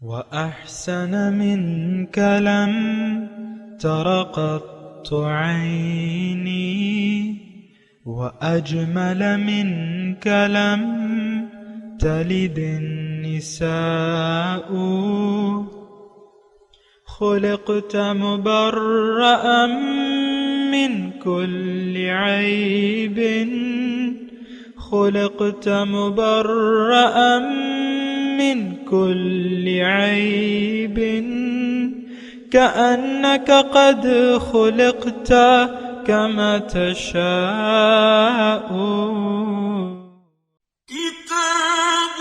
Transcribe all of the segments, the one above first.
وأحسن منك لم تر قط عيني وأجمل منك لم تلد النساء خلقت مبرأ من كل عيب خلقت مبرأ من كل عيب كأنك قد خلقت كما تشاء كتاب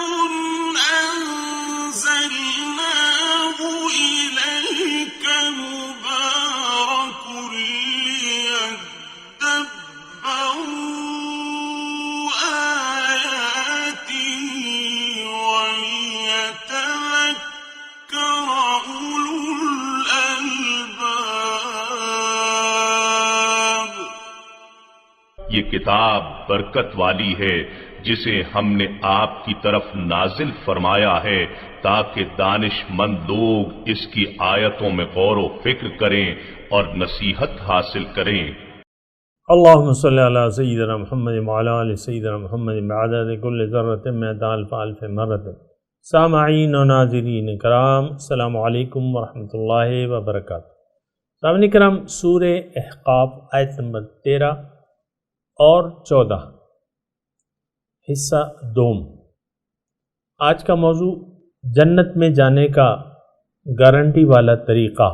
أنزلناه إليك مبارك ليدبروا آياته وليتذكر أولو الألباب۔ یہ کتاب برکت والی ہے جسے ہم نے آپ کی طرف نازل فرمایا ہے تاکہ دانش مند لوگ اس کی آیتوں میں غور و فکر کریں اور نصیحت حاصل کریں۔ اللہم صلی علی سیدنا محمد وعلی آل سیدنا محمد بعدد کل ذرۃ مئۃ الف الف مرۃ۔ سامعین و ناظرین کرام، السلام علیکم ورحمۃ اللہ وبرکاتہ۔ سامعین کرام، سورہ احقاف آیت نمبر 13 اور 14 حصہ دوم۔ آج کا موضوع جنت میں جانے کا گارنٹی والا طریقہ۔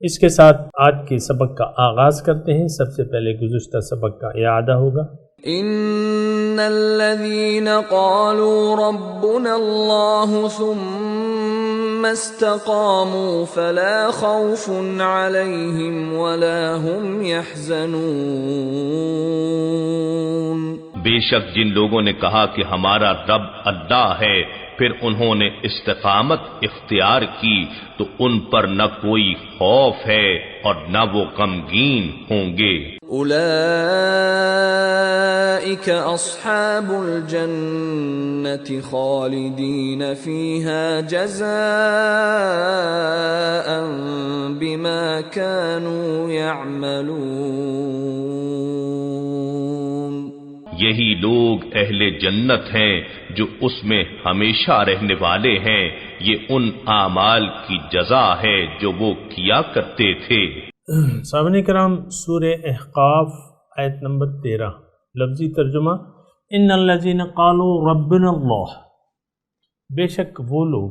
اس کے ساتھ آج کے سبق کا آغاز کرتے ہیں۔ سب سے پہلے گزشتہ سبق کا اعادہ ہوگا۔ ان الذين قالوا ربنا الله ثم استقاموا فلا خوف عليهم ولا هم يحزنون۔ بے شک جن لوگوں نے کہا کہ ہمارا رب اللہ ہے پھر انہوں نے استقامت اختیار کی تو ان پر نہ کوئی خوف ہے اور نہ وہ غمگین ہوں گے۔ اولئک اصحاب الجنة خالدین فیہا جزاء بما كانوا يعملون۔ یہی لوگ اہل جنت ہیں جو اس میں ہمیشہ رہنے والے ہیں، یہ ان اعمال کی جزا ہے جو وہ کیا کرتے تھے۔ سامعین کرام، سورہ احقاف آیت نمبر 13 لفظی ترجمہ، ان الذین قالوا ربنا اللہ، بے شک وہ لوگ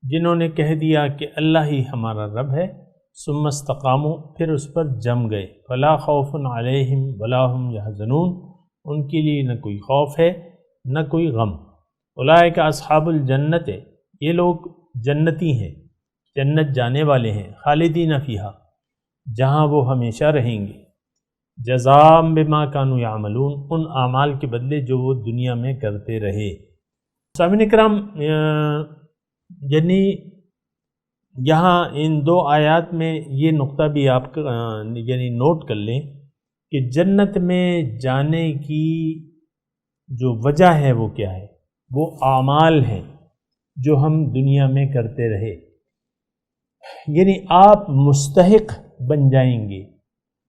جنہوں نے کہہ دیا کہ اللہ ہی ہمارا رب ہے، ثم استقاموا، پھر اس پر جم گئے، فلا خوف علیہم ولا هم یحزنون، ان کے لیے نہ کوئی خوف ہے نہ کوئی غم۔ اولئک اصحاب الجنت، یہ لوگ جنتی ہیں، جنت جانے والے ہیں، خالدین فیہا، جہاں وہ ہمیشہ رہیں گے، جزاء بما کانوا یعملون، ان اعمال کے بدلے جو وہ دنیا میں کرتے رہے۔ سامعین کرام، یعنی یہاں ان دو آیات میں یہ نقطہ بھی آپ یعنی نوٹ کر لیں کہ جنت میں جانے کی جو وجہ ہے وہ کیا ہے؟ وہ اعمال ہیں جو ہم دنیا میں کرتے رہے، یعنی آپ مستحق بن جائیں گے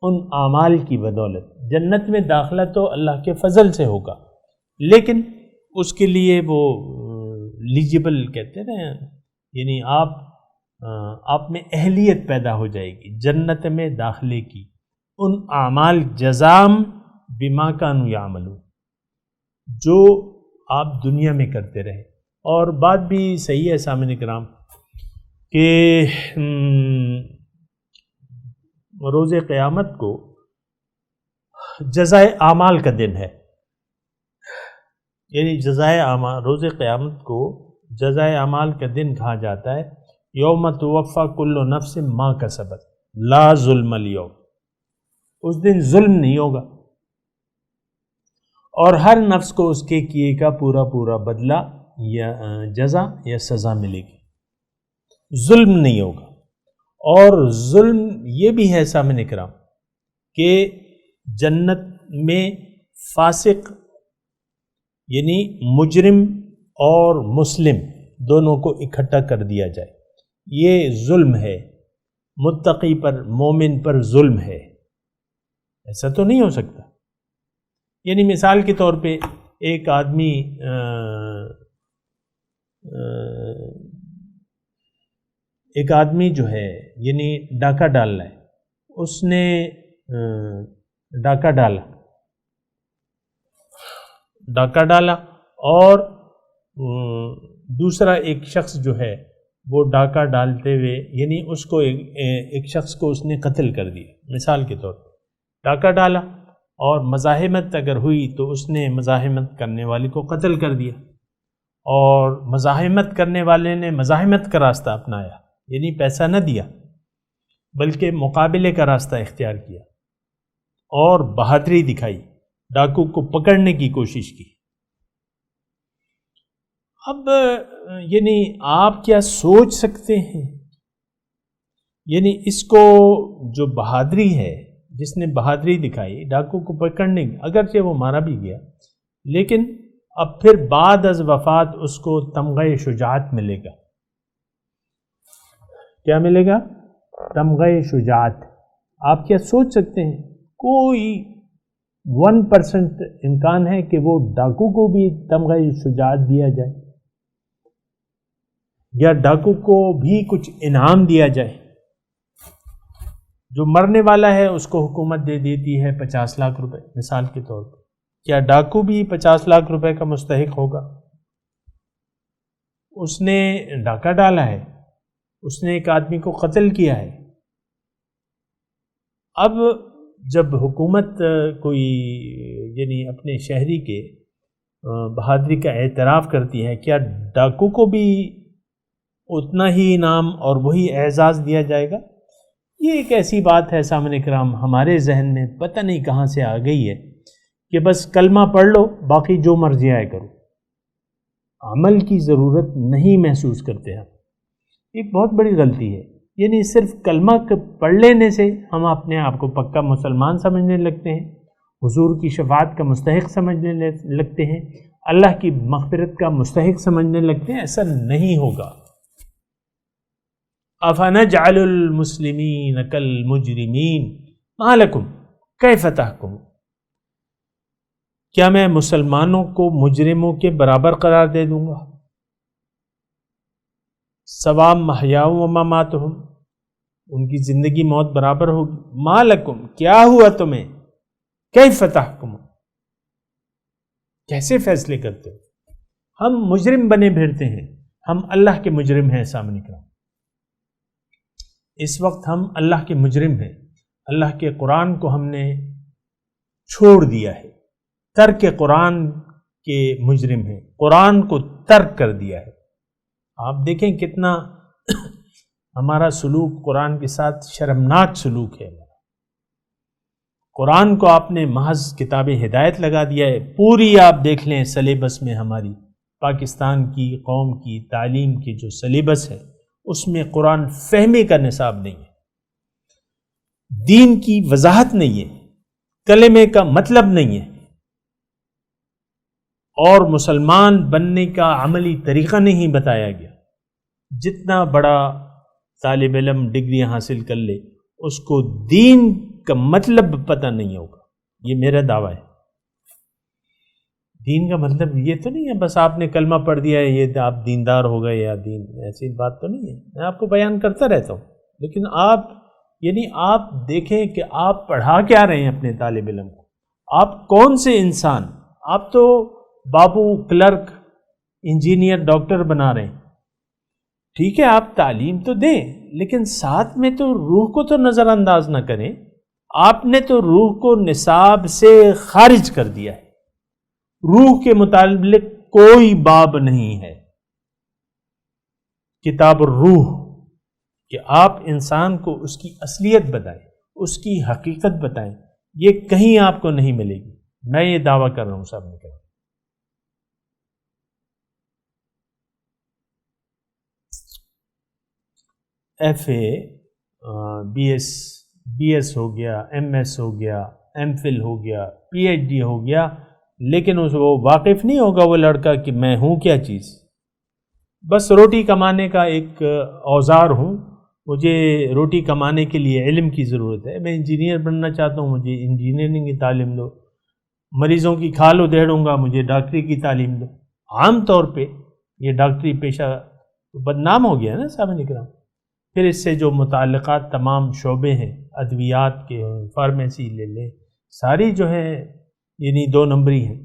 ان اعمال کی بدولت۔ جنت میں داخلہ تو اللہ کے فضل سے ہوگا، لیکن اس کے لیے وہ لیجیبل کہتے ہیں، یعنی آپ میں اہلیت پیدا ہو جائے گی جنت میں داخلے کی، ان اعمال جزام بما کانوا یعملون جو آپ دنیا میں کرتے رہے۔ اور بات بھی صحیح ہے سامعین کرام کہ روز قیامت کو جزائے اعمال کا دن ہے، یعنی جزائے اعمال، روز قیامت کو جزائے اعمال کا دن کہا جاتا ہے۔ یوم توفی کل نفس ما کسبت لا ظلم اليوم، اس دن ظلم نہیں ہوگا اور ہر نفس کو اس کے کیے کا پورا پورا بدلہ یا جزا یا سزا ملے گی، ظلم نہیں ہوگا۔ اور ظلم یہ بھی ہے سامعین کرام کہ جنت میں فاسق یعنی مجرم اور مسلم دونوں کو اکٹھا کر دیا جائے، یہ ظلم ہے، متقی پر مومن پر ظلم ہے، ایسا تو نہیں ہو سکتا۔ یعنی مثال کے طور پہ ایک آدمی جو ہے یعنی ڈاکہ ڈالنا ہے، اس نے ڈاکہ ڈالا اور دوسرا ایک شخص جو ہے وہ ڈاکہ ڈالتے ہوئے یعنی اس کو ایک شخص کو اس نے قتل کر دیا، مثال کے طور پر ڈاکہ ڈالا اور مزاحمت اگر ہوئی تو اس نے مزاحمت کرنے والے کو قتل کر دیا، اور مزاحمت کرنے والے نے مزاحمت کا راستہ اپنایا، یعنی پیسہ نہ دیا بلکہ مقابلے کا راستہ اختیار کیا اور بہادری دکھائی، ڈاکو کو پکڑنے کی کوشش کی۔ اب یعنی آپ کیا سوچ سکتے ہیں، یعنی اس کو جو بہادری ہے، جس نے بہادری دکھائی ڈاکو کو پکڑنے کی، اگرچہ وہ مارا بھی گیا لیکن اب پھر بعد از وفات اس کو تمغہ شجاعت ملے گا۔ کیا ملے گا؟ تمغہ شجاعت۔ آپ کیا سوچ سکتے ہیں کوئی 1% امکان ہے کہ وہ ڈاکو کو بھی تمغہ شجاعت دیا جائے یا ڈاکو کو بھی کچھ انعام دیا جائے؟ جو مرنے والا ہے اس کو حکومت دے دیتی ہے 50 لاکھ روپے مثال کے طور پر، کیا ڈاکو بھی 50 لاکھ روپے کا مستحق ہوگا؟ اس نے ڈاکہ ڈالا ہے، اس نے ایک آدمی کو قتل کیا ہے۔ اب جب حکومت کوئی یعنی اپنے شہری کے بہادری کا اعتراف کرتی ہے، کیا ڈاکو کو بھی اتنا ہی انعام اور وہی اعزاز دیا جائے گا؟ یہ ایک ایسی بات ہے سامعین کرام ہمارے ذہن میں پتہ نہیں کہاں سے آ گئی ہے کہ بس کلمہ پڑھ لو باقی جو مرضی آئے کرو، عمل کی ضرورت نہیں محسوس کرتے ہم۔ ایک بہت بڑی غلطی ہے، یعنی صرف کلمہ پڑھ لینے سے ہم اپنے آپ کو پکا مسلمان سمجھنے لگتے ہیں، حضور کی شفاعت کا مستحق سمجھنے لگتے ہیں، اللہ کی مغفرت کا مستحق سمجھنے لگتے ہیں۔ ایسا نہیں ہوگا۔ افنجعل المسلمین کالمجرمین ما لکم کیف تحکمون، کیا میں مسلمانوں کو مجرموں کے برابر قرار دے دوں گا؟ سواء محیاہم و مماتہم، ان کی زندگی موت برابر ہوگی۔ ما لکم، کیا ہوا تمہیں؟ کیف تحکمون، کیسے فیصلے کرتے ہو؟ ہم مجرم بنے پھرتے ہیں، ہم اللہ کے مجرم ہیں سامنے کا۔ اس وقت ہم اللہ کے مجرم ہیں، اللہ کے قرآن کو ہم نے چھوڑ دیا ہے، ترک قرآن کے مجرم ہیں، قرآن کو ترک کر دیا ہے۔ آپ دیکھیں کتنا ہمارا سلوک قرآن کے ساتھ شرمناک سلوک ہے۔ قرآن کو آپ نے محض کتاب ہدایت لگا دیا ہے۔ پوری آپ دیکھ لیں سلیبس میں، ہماری پاکستان کی قوم کی تعلیم کی جو سلیبس ہے اس میں قرآن فہمی کا نصاب نہیں ہے، دین کی وضاحت نہیں ہے، کلمے کا مطلب نہیں ہے، اور مسلمان بننے کا عملی طریقہ نہیں بتایا گیا۔ جتنا بڑا طالب علم ڈگریاں حاصل کر لے اس کو دین کا مطلب پتہ نہیں ہوگا، یہ میرا دعویٰ ہے۔ دین کا مطلب یہ تو نہیں ہے بس آپ نے کلمہ پڑھ دیا ہے یہ آپ دیندار ہو گئے یا دین، ایسی بات تو نہیں ہے۔ میں آپ کو بیان کرتا رہتا ہوں، لیکن آپ دیکھیں کہ آپ پڑھا کیا رہے ہیں اپنے طالب علم کو، آپ کون سے انسان، آپ تو بابو کلرک انجینئر ڈاکٹر بنا رہے ہیں، ٹھیک ہے آپ تعلیم تو دیں لیکن ساتھ میں تو روح کو تو نظر انداز نہ کریں۔ آپ نے تو روح کو نصاب سے خارج کر دیا ہے، روح کے متعلق کوئی باب نہیں ہے کتاب الروح کہ آپ انسان کو اس کی اصلیت بتائیں، اس کی حقیقت بتائیں، یہ کہیں آپ کو نہیں ملے گی۔ میں یہ دعویٰ کر رہا ہوں سب نے کہا۔ ایف اے، بی ایس ہو گیا، ایم ایس ہو گیا، ایم فل ہو گیا، پی ایچ ڈی ہو گیا، لیکن وہ واقف نہیں ہوگا وہ لڑکا کہ میں ہوں کیا چیز۔ بس روٹی کمانے کا ایک اوزار ہوں، مجھے روٹی کمانے کے لیے علم کی ضرورت ہے، میں انجینئر بننا چاہتا ہوں، مجھے انجینئرنگ کی تعلیم دو، مریضوں کی کھال ادھیڑوں گا، مجھے ڈاکٹری کی تعلیم دو۔ عام طور پہ یہ ڈاکٹری پیشہ بدنام ہو گیا نا صاحب اکرام۔ پھر اس سے جو متعلقات تمام شعبے ہیں، ادویات کے، فارمیسی لے لیں، ساری جو ہیں یعنی 2 نمبری ہیں،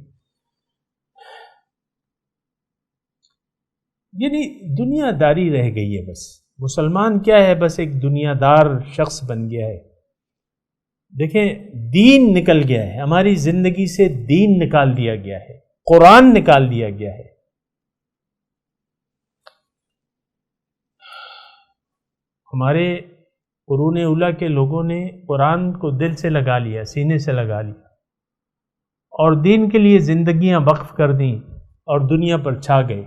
یعنی دنیا داری رہ گئی ہے۔ بس مسلمان کیا ہے، بس ایک دنیا دار شخص بن گیا ہے۔ دیکھیں دین نکل گیا ہے، ہماری زندگی سے دین نکال دیا گیا ہے، قرآن نکال دیا گیا ہے۔ ہمارے قرون اولیٰ کے لوگوں نے قرآن کو دل سے لگا لیا، سینے سے لگا لیا، اور دین کے لیے زندگیاں وقف کر دیں اور دنیا پر چھا گئے۔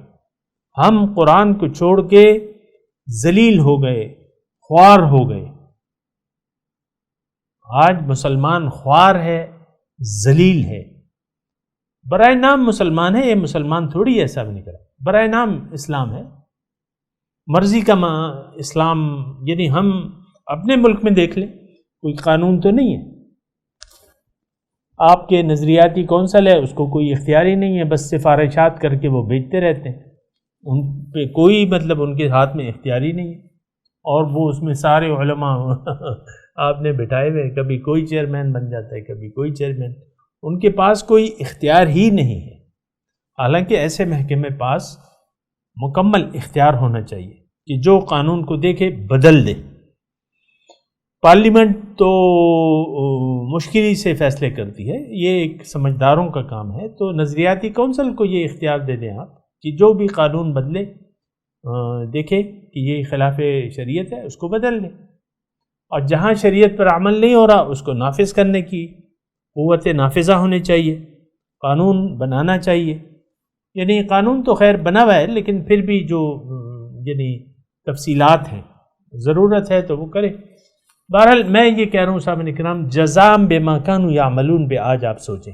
ہم قرآن کو چھوڑ کے ذلیل ہو گئے، خوار ہو گئے۔ آج مسلمان خوار ہے، ذلیل ہے، برائے نام مسلمان ہے، یہ مسلمان تھوڑی ایسا بھی نہیں کرا، برائے نام اسلام ہے، مرضی کا اسلام۔ یعنی ہم اپنے ملک میں دیکھ لیں، کوئی قانون تو نہیں ہے، آپ کے نظریاتی کونسل ہے، اس کو کوئی اختیار ہی نہیں ہے، بس سفارشات کر کے وہ بھیجتے رہتے ہیں، ان پہ کوئی مطلب ان کے ہاتھ میں اختیار ہی نہیں ہے، اور وہ اس میں سارے علماء آپ نے بٹھائے ہوئے، کبھی کوئی چیئرمین بن جاتا ہے، کبھی کوئی چیئرمین، ان کے پاس کوئی اختیار ہی نہیں ہے۔ حالانکہ ایسے محکمے پاس مکمل اختیار ہونا چاہیے کہ جو قانون کو دیکھے بدل دے۔ پارلیمنٹ تو مشکل ہی سے فیصلے کرتی ہے، یہ ایک سمجھداروں کا کام ہے، تو نظریاتی کونسل کو یہ اختیار دے دیں آپ کہ جو بھی قانون بدلے، دیکھے کہ یہ خلاف شریعت ہے، اس کو بدل لیں، اور جہاں شریعت پر عمل نہیں ہو رہا اس کو نافذ کرنے کی قوت نافذہ ہونی چاہیے، قانون بنانا چاہیے۔ یعنی قانون تو خیر بنا ہوا ہے، لیکن پھر بھی جو یعنی تفصیلات ہیں، ضرورت ہے تو وہ کرے۔ بہرحال میں یہ کہہ رہا ہوں صاحب اکرام، جزام بما کانوا یعملون پہ آج آپ سوچیں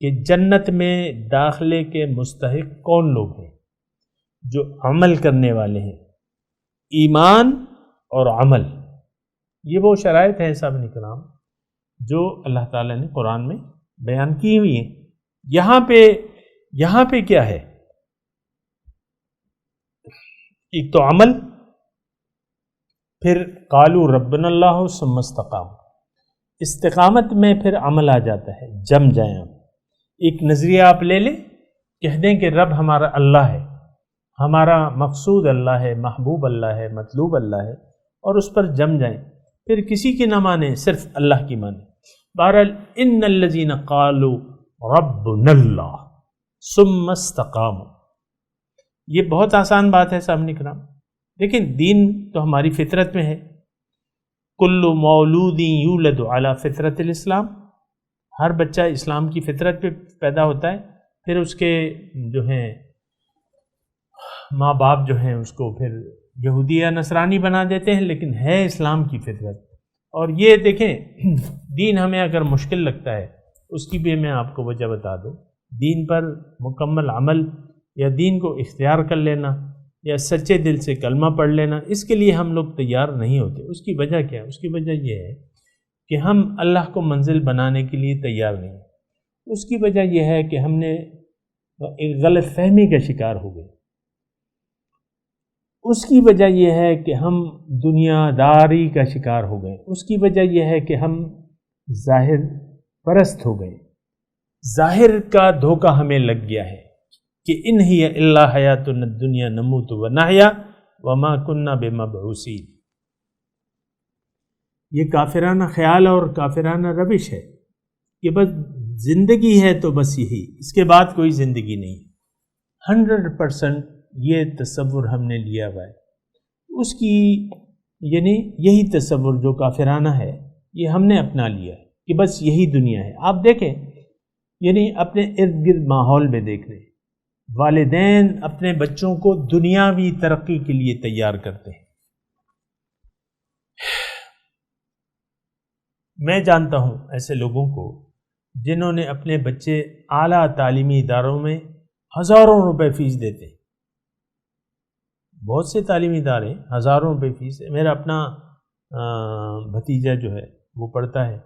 کہ جنت میں داخلے کے مستحق کون لوگ ہیں؟ جو عمل کرنے والے ہیں، ایمان اور عمل، یہ وہ شرائط ہیں صاحب اکرام جو اللہ تعالیٰ نے قرآن میں بیان کی ہوئی ہیں۔ یہاں پہ کیا ہے؟ ایک تو عمل، پھر قالوا ربنا اللہ ثم استقاموا، استقامت میں پھر عمل آ جاتا ہے، جم جائیں ہم۔ ایک نظریہ آپ لے لیں، کہہ دیں کہ رب ہمارا اللہ ہے، ہمارا مقصود اللہ ہے، محبوب اللہ ہے، مطلوب اللہ ہے، اور اس پر جم جائیں، پھر کسی کی نہ مانیں، صرف اللہ کی مانیں۔ بہرحال ان الذین قالوا ربنا اللہ ثم استقاموا، یہ بہت آسان بات ہے سامنے کرام، لیکن دین تو ہماری فطرت میں ہے۔ کل مولود یولد علی فطرت الاسلام، ہر بچہ اسلام کی فطرت پہ پیدا ہوتا ہے، پھر اس کے جو ہیں ماں باپ جو ہیں اس کو پھر یہودی یا نصرانی بنا دیتے ہیں، لیکن ہے اسلام کی فطرت۔ اور یہ دیکھیں دین ہمیں اگر مشکل لگتا ہے، اس کی بھی میں آپ کو وجہ بتا دوں، دین پر مکمل عمل یا دین کو اختیار کر لینا یا سچے دل سے کلمہ پڑھ لینا، اس کے لیے ہم لوگ تیار نہیں ہوتے۔ اس کی وجہ کیا ہے؟ اس کی وجہ یہ ہے کہ ہم اللہ کو منزل بنانے کے لیے تیار نہیں ہیں۔ اس کی وجہ یہ ہے کہ ہم نے ایک غلط فہمی کا شکار ہو گئے۔ اس کی وجہ یہ ہے کہ ہم دنیا داری کا شکار ہو گئے۔ اس کی وجہ یہ ہے کہ ہم ظاہر پرست ہو گئے، ظاہر کا دھوکہ ہمیں لگ گیا ہے کہ ان ہی الا حیاتنا الدنیا نموت ونحیا وما کننا بمبعوثین۔ یہ کافرانہ خیال اور کافرانہ روش ہے کہ بس زندگی ہے تو بس یہی، اس کے بعد کوئی زندگی نہیں۔ 100% یہ تصور ہم نے لیا ہوا ہے، اس کی یعنی یہی تصور جو کافرانہ ہے یہ ہم نے اپنا لیا ہے کہ بس یہی دنیا ہے۔ آپ دیکھیں یعنی اپنے ارد گرد ماحول میں دیکھ رہے ہیں، والدین اپنے بچوں کو دنیاوی ترقی کے لیے تیار کرتے ہیں۔ میں جانتا ہوں ایسے لوگوں کو جنہوں نے اپنے بچے اعلیٰ تعلیمی اداروں میں ہزاروں روپے فیس دیتے ہیں، بہت سے تعلیمی ادارے ہزاروں روپے فیس ہے. میرا اپنا بھتیجا جو ہے وہ پڑھتا ہے،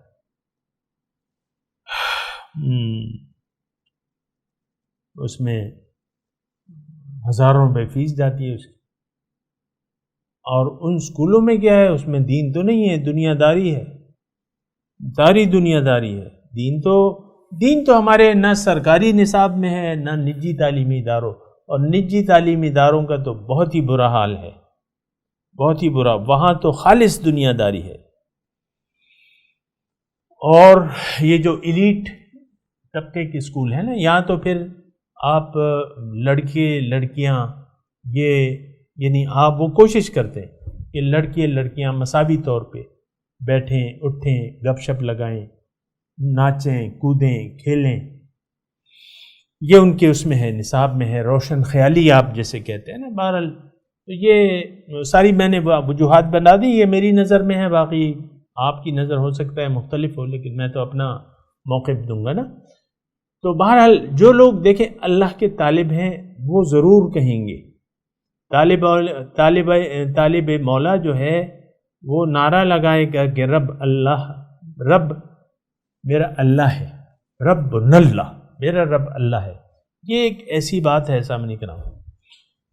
اس میں ہزاروں روپے فیس جاتی ہے اس کی. اور ان اسکولوں میں کیا ہے، اس میں دین تو نہیں ہے، دنیا داری ہے، ساری دنیا داری ہے. دین تو ہمارے نہ سرکاری نصاب میں ہے نہ نجی تعلیمی اداروں، اور نجی تعلیمی اداروں کا تو بہت ہی برا حال ہے، بہت ہی برا. وہاں تو خالص دنیا داری ہے. اور یہ جو ایلیٹ طبقے کے اسکول ہیں نا، یہاں تو پھر آپ لڑکے لڑکیاں یہ یعنی آپ وہ کوشش کرتے ہیں کہ لڑکے لڑکیاں مساوی طور پہ بیٹھیں اٹھیں گپ شپ لگائیں ناچیں کودیں کھیلیں. یہ ان کے اس میں ہے، نصاب میں ہے، روشن خیالی آپ جیسے کہتے ہیں نا. بہرحال تو یہ ساری میں نے وجوہات بنا دی، یہ میری نظر میں ہے، باقی آپ کی نظر ہو سکتا ہے مختلف ہو، لیکن میں تو اپنا موقف دوں گا نا. تو بہرحال جو لوگ دیکھیں اللہ کے طالب ہیں وہ ضرور کہیں گے. طالب مولا جو ہے وہ نعرہ لگائے گا کہ رب میرا اللہ ہے، رب اللہ میرا رب اللہ ہے. یہ ایک ایسی بات ہے سامنے کرام.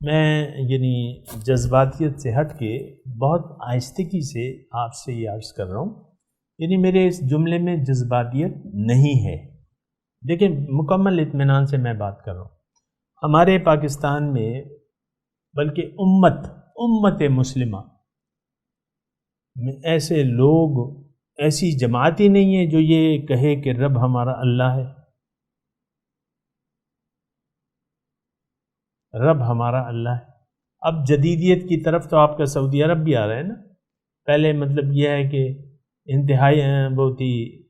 میں یعنی جذباتیت سے ہٹ کے بہت آہستگی سے آپ سے یہ عرض کر رہا ہوں، یعنی میرے اس جملے میں جذباتیت نہیں ہے. دیکھیں مکمل اطمینان سے میں بات کر رہا ہوں. ہمارے پاکستان میں بلکہ امت مسلمہ میں ایسے لوگ، ایسی جماعت ہی نہیں ہے جو یہ کہے کہ رب ہمارا اللہ ہے. رب ہمارا اللہ ہے. اب جدیدیت کی طرف تو آپ کا سعودی عرب بھی آ رہا ہے نا. پہلے مطلب یہ ہے کہ انتہائی بہت ہی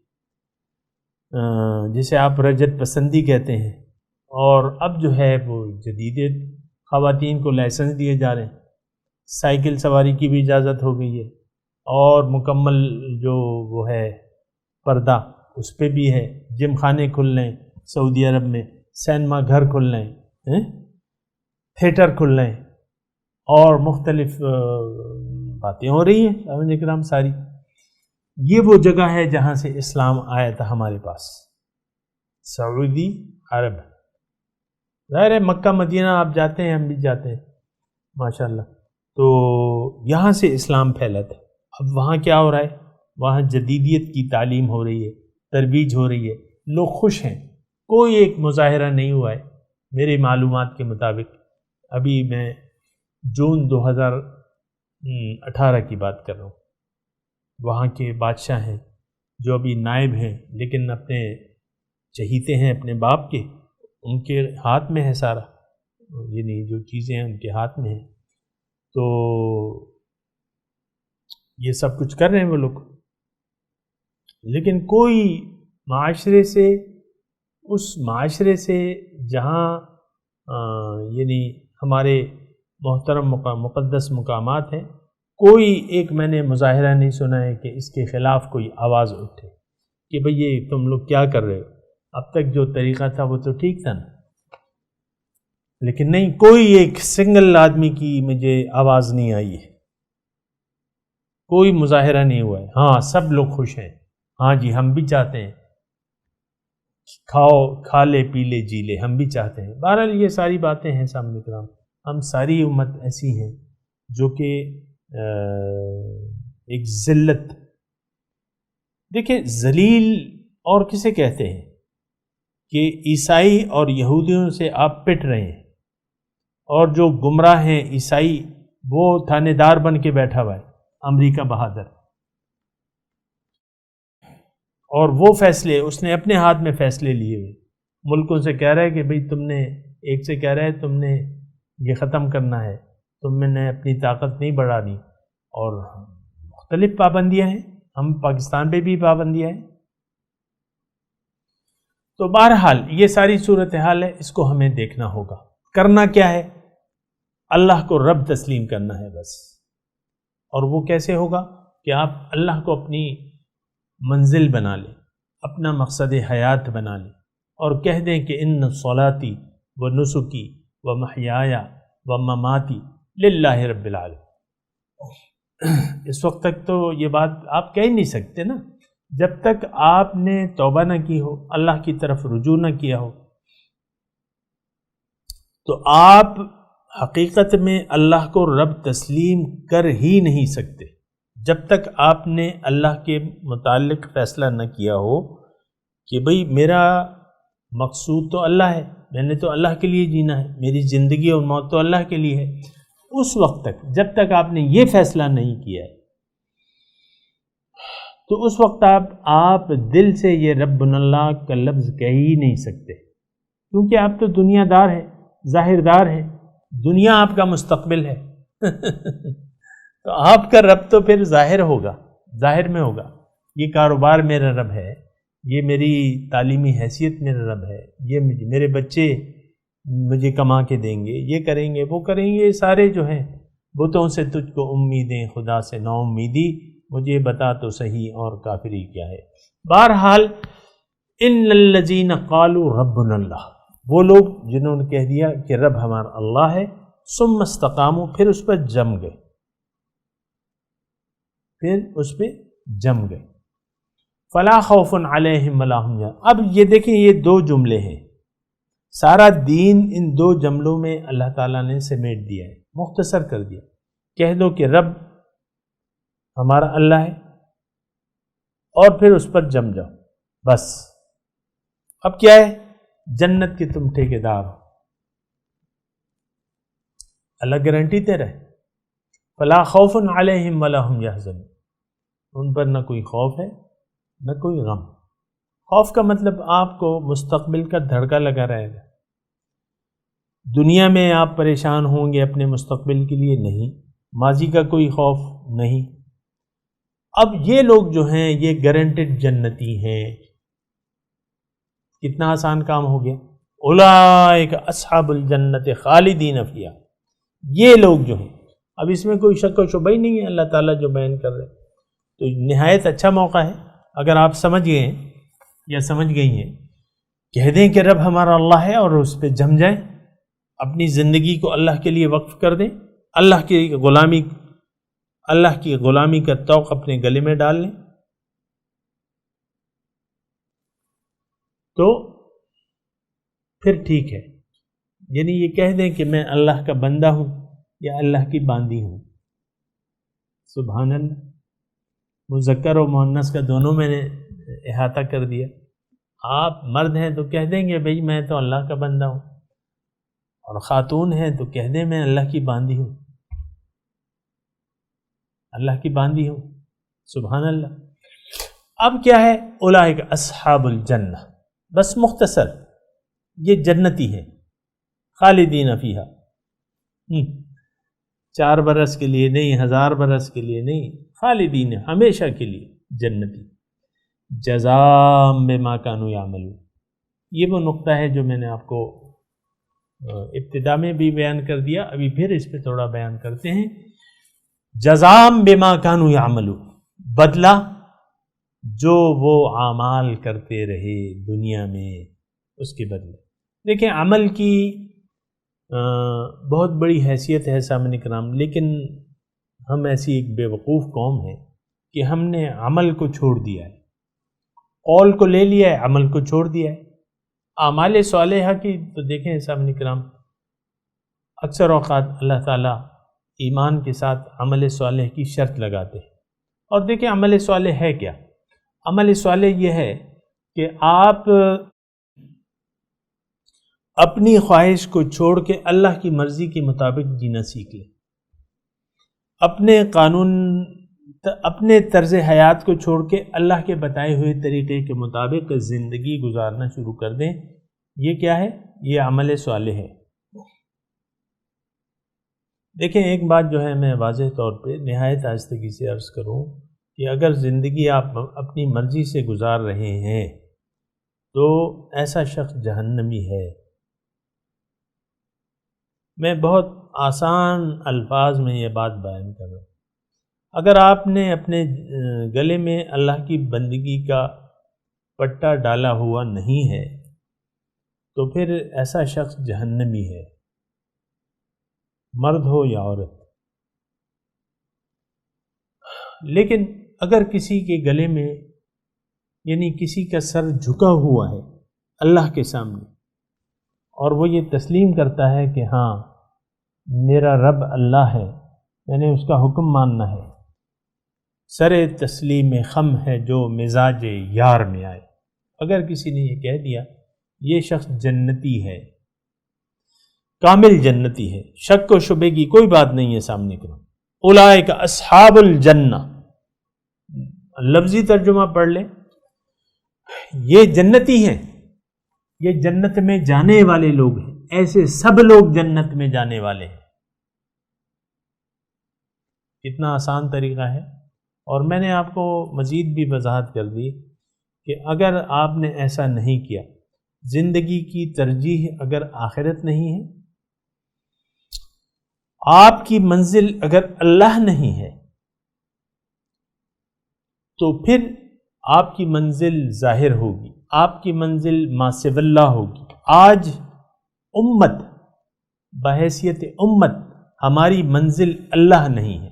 جسے آپ رجت پسندی کہتے ہیں، اور اب جو ہے وہ جدیدیت، خواتین کو لائسنس دیے جا رہے ہیں، سائیکل سواری کی بھی اجازت ہو گئی ہے، اور مکمل جو وہ ہے پردہ اس پہ بھی ہے. جم خانے کھل رہے ہیں سعودی عرب میں، سینما گھر کھل رہے ہیں، تھیٹر کھل رہے ہیں، اور مختلف باتیں ہو رہی ہیں سامعین کرام ساری. یہ وہ جگہ ہے جہاں سے اسلام آیا تھا ہمارے پاس، سعودی عرب. ظاہر ہے مکہ مدینہ آپ جاتے ہیں، ہم بھی جاتے ہیں ماشاءاللہ، تو یہاں سے اسلام پھیلا تھا. اب وہاں کیا ہو رہا ہے؟ وہاں جدیدیت کی تعلیم ہو رہی ہے، ترویج ہو رہی ہے، لوگ خوش ہیں. کوئی ایک مظاہرہ نہیں ہوا ہے میری معلومات کے مطابق. ابھی میں جون 2018 کی بات کر رہا ہوں. وہاں کے بادشاہ ہیں جو ابھی نائب ہیں لیکن اپنے چہیتے ہیں اپنے باپ کے، ان کے ہاتھ میں ہے سارا، یعنی جو چیزیں ہیں ان کے ہاتھ میں ہیں. تو یہ سب کچھ کر رہے ہیں وہ لوگ، لیکن کوئی معاشرے سے، اس معاشرے سے جہاں یعنی ہمارے محترم مقدس مقامات ہیں، کوئی ایک میں نے مظاہرہ نہیں سنا ہے کہ اس کے خلاف کوئی آواز اٹھے کہ بھئی یہ تم لوگ کیا کر رہے ہو. اب تک جو طریقہ تھا وہ تو ٹھیک تھا نا، لیکن نہیں، کوئی ایک سنگل آدمی کی مجھے آواز نہیں آئی ہے، کوئی مظاہرہ نہیں ہوا ہے. ہاں سب لوگ خوش ہیں، ہاں جی ہم بھی چاہتے ہیں، کھا لے پی لے جی لے، ہم بھی چاہتے ہیں. بہرحال یہ ساری باتیں ہیں سامنے کرام. ہم ساری امت ایسی ہیں جو کہ ایک ذلت، دیکھیں ذلیل اور کسے کہتے ہیں کہ عیسائی اور یہودیوں سے آپ پٹ رہے ہیں، اور جو گمراہ ہیں عیسائی وہ تھانے دار بن کے بیٹھا ہوا ہے امریکہ بہادر، اور وہ فیصلے اس نے اپنے ہاتھ میں فیصلے لیے ہوئے. ملکوں سے کہہ رہا ہے کہ بھئی تم نے، ایک سے کہہ رہا ہے تم نے یہ ختم کرنا ہے، تم نے اپنی طاقت نہیں بڑھانی، اور مختلف پابندیاں ہیں. ہم پاکستان پہ بھی پابندیاں ہیں. تو بہرحال یہ ساری صورتحال ہے، اس کو ہمیں دیکھنا ہوگا. کرنا کیا ہے؟ اللہ کو رب تسلیم کرنا ہے بس. اور وہ کیسے ہوگا؟ کہ آپ اللہ کو اپنی منزل بنا لیں، اپنا مقصد حیات بنا لیں، اور کہہ دیں کہ ان صلاتی و نسکی و محیایا و مماتی للہ رب العالمین۔ اس وقت تک تو یہ بات آپ کہہ ہی نہیں سکتے نا، جب تک آپ نے توبہ نہ کی ہو، اللہ کی طرف رجوع نہ کیا ہو، تو آپ حقیقت میں اللہ کو رب تسلیم کر ہی نہیں سکتے جب تک آپ نے اللہ کے متعلق فیصلہ نہ کیا ہو کہ بھئی میرا مقصود تو اللہ ہے، میں نے تو اللہ کے لیے جینا ہے، میری زندگی اور موت تو اللہ کے لیے ہے۔ اس وقت تک جب تک آپ نے یہ فیصلہ نہیں کیا ہے تو اس وقت آپ دل سے یہ ربنا اللہ کا لفظ کہہ ہی نہیں سکتے، کیونکہ آپ تو دنیا دار ہے، ظاہر دار ہے، دنیا آپ کا مستقبل ہے تو آپ کا رب تو پھر ظاہر ہوگا، ظاہر میں ہوگا۔ یہ کاروبار میرا رب ہے، یہ میری تعلیمی حیثیت میرا رب ہے، یہ میرے بچے مجھے کما کے دیں گے، یہ کریں گے، وہ کریں گے، یہ سارے جو ہیں بتوں سے تجھ کو امیدیں، خدا سے نا امیدی، مجھے بتا تو صحیح اور کافری کیا ہے۔ بہرحال ان الذین قالوا ربنا اللہ، وہ لوگ جنہوں نے کہہ دیا کہ رب ہمارا اللہ ہے، ثم استقاموا، پھر اس پر جم گئے، فلا خوف علیہم ولا هم يحزنون۔ اب یہ دیکھیں، یہ دو جملے ہیں، سارا دین ان دو جملوں میں اللہ تعالیٰ نے سمیٹ دیا ہے، مختصر کر دیا۔ کہہ دو کہ رب ہمارا اللہ ہے اور پھر اس پر جم جاؤ، بس۔ اب کیا ہے؟ جنت کے تم ٹھیکیدار ہو، اللہ گارنٹی دے رہا ہے، فلا خوف علیہم ولا هم يحزنون، ان پر نہ کوئی خوف ہے نہ کوئی غم۔ خوف کا مطلب آپ کو مستقبل کا دھڑکا لگا رہے گا، دنیا میں آپ پریشان ہوں گے اپنے مستقبل کے لیے، نہیں، ماضی کا کوئی خوف نہیں۔ اب یہ لوگ جو ہیں یہ گارنٹیڈ جنتی ہیں، کتنا آسان کام ہو گیا۔ اولئک اصحاب الجنت خالدین فیہا، یہ لوگ جو ہیں، اب اس میں کوئی شک و شبہ ہی نہیں ہے، اللہ تعالیٰ جو بیان کر رہے ہیں، تو نہایت اچھا موقع ہے اگر آپ سمجھ گئے ہیں یا سمجھ گئی ہیں، کہہ دیں کہ رب ہمارا اللہ ہے اور اس پہ جم جائیں، اپنی زندگی کو اللہ کے لیے وقف کر دیں، اللہ کی غلامی کا طوق اپنے گلے میں ڈال لیں، تو پھر ٹھیک ہے۔ یعنی یہ کہہ دیں کہ میں اللہ کا بندہ ہوں یا اللہ کی باندی ہوں۔ سبحان اللہ، مذکر و مؤنث کا دونوں میں نے احاطہ کر دیا۔ آپ مرد ہیں تو کہہ دیں گے بھئی میں تو اللہ کا بندہ ہوں، اور خاتون ہیں تو کہہ دیں میں اللہ کی باندی ہوں، اللہ کی باندی ہوں۔ سبحان اللہ۔ اب کیا ہے؟ اولئک اصحاب الجنہ، بس مختصر، یہ جنتی ہیں، خالدین فیہا، 4 برس کے لیے نہیں، 1000 برس کے لیے نہیں، خالدین، ہمیشہ کے لیے جنتی، جزاء بما کانوا یعملون۔ یہ وہ نقطہ ہے جو میں نے آپ کو ابتدا میں بھی بیان کر دیا، ابھی پھر اس پہ تھوڑا بیان کرتے ہیں۔ جزاء بما کانوا یعملون، بدلہ جو وہ اعمال کرتے رہے دنیا میں، اس کے بدلے۔ دیکھیں، عمل کی بہت بڑی حیثیت ہے سامعین کرام، لیکن ہم ایسی ایک بے وقوف قوم ہیں کہ ہم نے عمل کو چھوڑ دیا ہے، قول کو لے لیا ہے، عمل کو چھوڑ دیا ہے۔ اعمال صالحہ کی تو دیکھیں سامعین کرام، اکثر اوقات اللہ تعالیٰ ایمان کے ساتھ عمل صالح کی شرط لگاتے ہیں۔ اور دیکھیں عمل صالح ہے کیا؟ عمل صالح یہ ہے کہ آپ اپنی خواہش کو چھوڑ کے اللہ کی مرضی کے مطابق جینا سیکھ لیں، اپنے طرز حیات کو چھوڑ کے اللہ کے بتائے ہوئے طریقے کے مطابق زندگی گزارنا شروع کر دیں۔ یہ کیا ہے؟ یہ عمل صالح ہے۔ دیکھیں، ایک بات جو ہے میں واضح طور پہ نہایت آہستگی سے عرض کروں کہ اگر زندگی آپ اپنی مرضی سے گزار رہے ہیں تو ایسا شخص جہنمی ہے۔ میں بہت آسان الفاظ میں یہ بات بیان کر رہا ہوں۔ اگر آپ نے اپنے گلے میں اللہ کی بندگی کا پٹا ڈالا ہوا نہیں ہے تو پھر ایسا شخص جہنمی ہے۔ مرد ہو یا عورت. لیکن اگر کسی کے گلے میں یعنی کسی کا سر جھکا ہوا ہے اللہ کے سامنے اور وہ یہ تسلیم کرتا ہے کہ ہاں میرا رب اللہ ہے، میں نے اس کا حکم ماننا ہے، سر تسلیم خم ہے جو مزاج یار میں آئے، اگر کسی نے یہ کہہ دیا یہ شخص جنتی ہے، کامل جنتی ہے، شک و شبے کی کوئی بات نہیں ہے سامنے کرو. اولئک اصحاب الجنہ، لفظی ترجمہ پڑھ لیں، یہ جنتی ہیں، یہ جنت میں جانے والے لوگ ہیں، ایسے سب لوگ جنت میں جانے والے ہیں. کتنا آسان طریقہ ہے. اور میں نے آپ کو مزید بھی وضاحت کر دی کہ اگر آپ نے ایسا نہیں کیا، زندگی کی ترجیح اگر آخرت نہیں ہے، آپ کی منزل اگر اللہ نہیں ہے، تو پھر آپ کی منزل ظاہر ہوگی، آپ کی منزل ما سوی اللہ ہوگی. آج امت بحیثیت امت ہماری منزل اللہ نہیں ہے.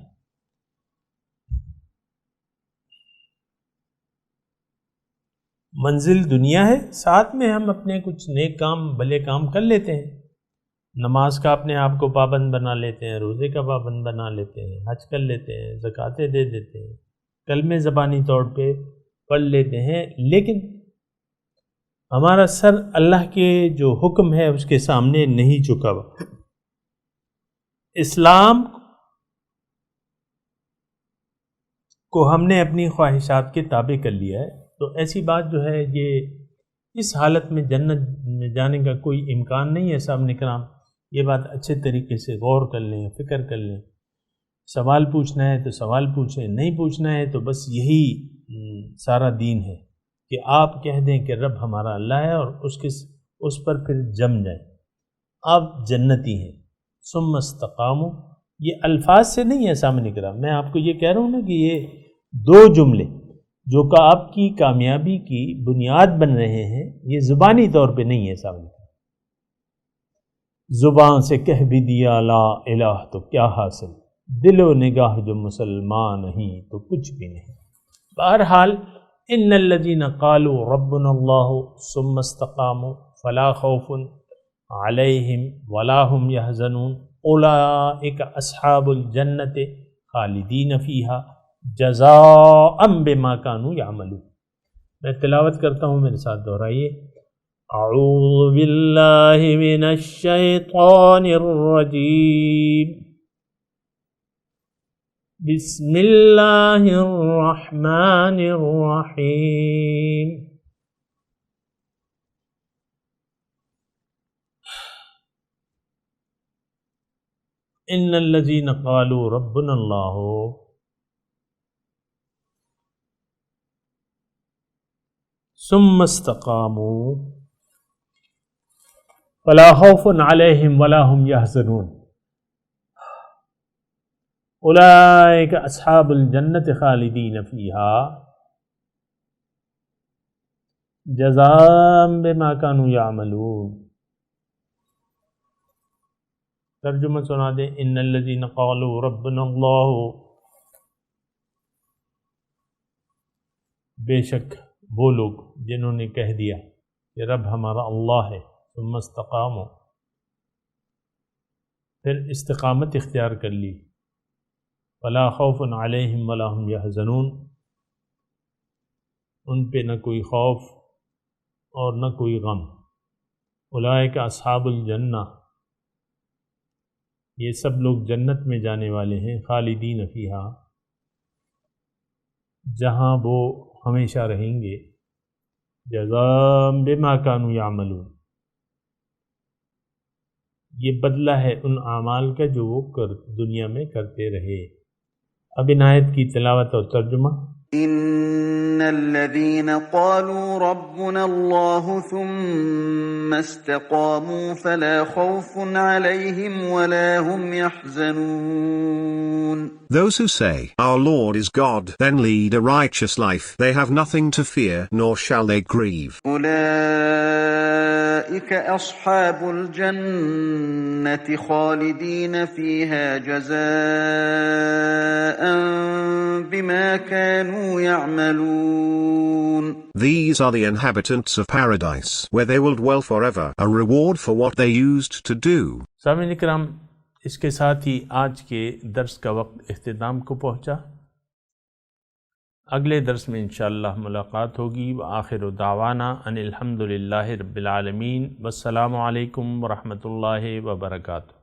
منزل دنیا ہے، ساتھ میں ہم اپنے کچھ نیک کام بھلے کام کر لیتے ہیں، نماز کا اپنے آپ کو پابند بنا لیتے ہیں، روزے کا پابند بنا لیتے ہیں، حج کر لیتے ہیں، زکاتیں دے دیتے ہیں، کلمے زبانی طور پہ پڑھ لیتے ہیں، لیکن ہمارا سر اللہ کے جو حکم ہے اس کے سامنے نہیں جھکا ہوا. اسلام کو ہم نے اپنی خواہشات کے تابع کر لیا ہے، تو ایسی بات جو ہے یہ اس حالت میں جنت میں جانے کا کوئی امکان نہیں ہے. صاحب کرام یہ بات اچھے طریقے سے غور کر لیں، فکر کر لیں. سوال پوچھنا ہے تو سوال پوچھیں، نہیں پوچھنا ہے تو بس یہی سارا دین ہے کہ آپ کہہ دیں کہ رب ہمارا اللہ ہے اور اس پر پھر جم جائیں. آپ جنتی ہیں. ثم استقاموا، یہ الفاظ سے نہیں ہے سامنے کرام، میں آپ کو یہ کہہ رہا ہوں نا کہ یہ دو جملے جو کہ آپ کی کامیابی کی بنیاد بن رہے ہیں، یہ زبانی طور پہ نہیں ہے سامنے. زبان سے کہہ بھی دیا لا الہ تو کیا حاصل، دل و نگاہ جو مسلمان نہیں تو کچھ بھی نہیں. بہرحال ان الذین قالوا ربنا اللہ ثم استقاموا فلا خوف علیہم ولا هم يحزنون اولئک اصحاب الجنۃ خالدین فیہا جزاء بما كانوا يعملون. میں تلاوت کرتا ہوں، میرے ساتھ دہرائیے. اعوذ باللہ من الشیطان الرجیم، بسم اللہ الرحمن الرحیم. ان الذین قالوا ربنا اللہ ثم استقاموا فلا خوف علیہم ولا هم يحزنون اولئک اصحاب الجنۃ خالدین فیہا جزاء بما كانوا يعملون. ترجمہ سنا دیں. ان الذین قالوا ربنا اللہ، بے شک وہ لوگ جنہوں نے کہہ دیا کہ رب ہمارا اللہ ہے، ثم استقاموا، پھر استقامت اختیار کر لی، فلا خوف علیہم ولا هم يحزنون، ان پہ نہ کوئی خوف اور نہ کوئی غم. اولئک اصحاب الجنہ، یہ سب لوگ جنت میں جانے والے ہیں، خالدین فیہا، جہاں وہ ہمیشہ رہیں گے، جزاء بما كانوا يعملون، یہ بدلہ ہے ان اعمال کا جو وہ دنیا میں کرتے رہے. اب ان آیت کی تلاوت اور ترجمہ. ان الذين قالوا ربنا الله ثم استقاموا فلا خوف عليهم ولا هم يحزنون. Those who say, Our Lord is God, then lead a righteous life. They have nothing to fear, nor shall they grieve. أولئك أصحاب الجنة خالدين فيها جزاء بما كانوا يعملون. These are the inhabitants of paradise, where they will dwell forever, a reward for what they used to do. سامعین کرام، اس کے ساتھ ہی آج کے درس کا وقت اختتام کو پہنچا۔ اگلے درس میں انشاءاللہ ملاقات ہوگی۔ وآخر دعوانا ان الحمدللہ رب العالمین، والسلام علیکم ورحمۃ اللہ وبرکاتہ۔